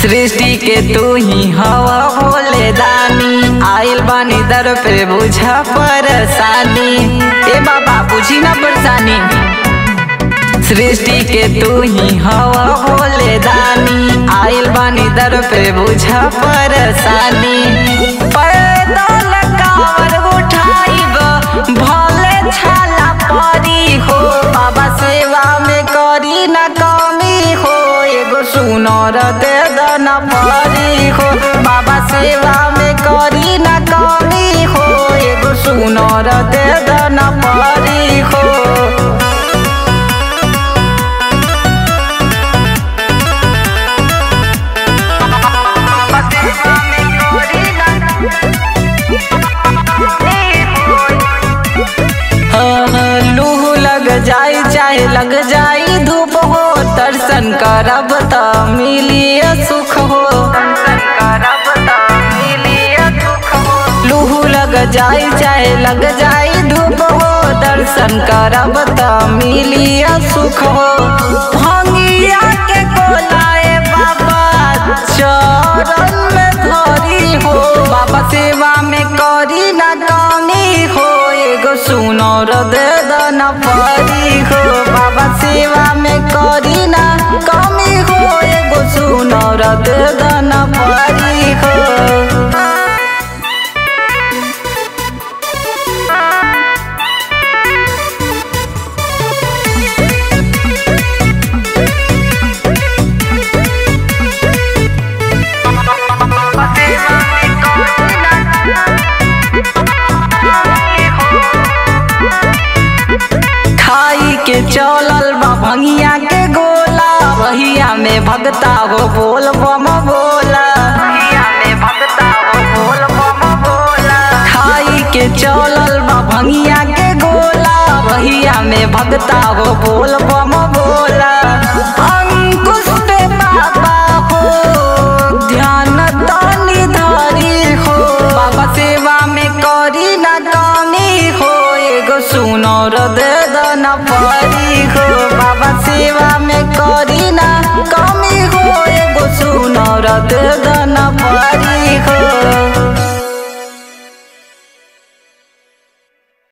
सृष्टि के तू ही हवा भोले दानी, आइल बानी दर पे बुझा परेशानी। ए बाबा बुझी ना परेशानी। सृष्टि के तू ही हवा भोले दानी, आइल बानी दर पे बुझा परेशानी। पैदल कांवर उठाइब भले छाला परी हो, बाबा सेवा में करी ना कमी हो, एगो सुनर दे दना परी हो। बाबा सेवा में करी ना कमी हो, एगो सुनर दे दना परी हो। लूह लग जाई चाहे लग जाई धूप हो, दर्शन करब त मिली सुख हो। लूह लग जाई चाहे लग जाई धूप हो, दर्शन करब त मिली सुख हो। भंगिया के कोलाए बाबा चरण में धरी हो, बाबा सेवा में करी ना कमी हो, एगो सुनर दे दना परी हो। बाबा सेवा में करी ना कमी हो, एगो सुनर दे दना परी हो। खाई के चलल बा भंगिया के गोला, बहिया में भगता हो बोल बम बोला। खाई के चलल बा भंगिया के गोला, बहिया में भगता हो बोल बम बोला। अंकुश पे बाबा हो ध्यान तानी धारी हो, बाबा सेवा में करी ना कमी हो, एगो सुनर दे दना परी हो। बाबा सेवा में करी ना कमी हो, एगो सुनर दे दना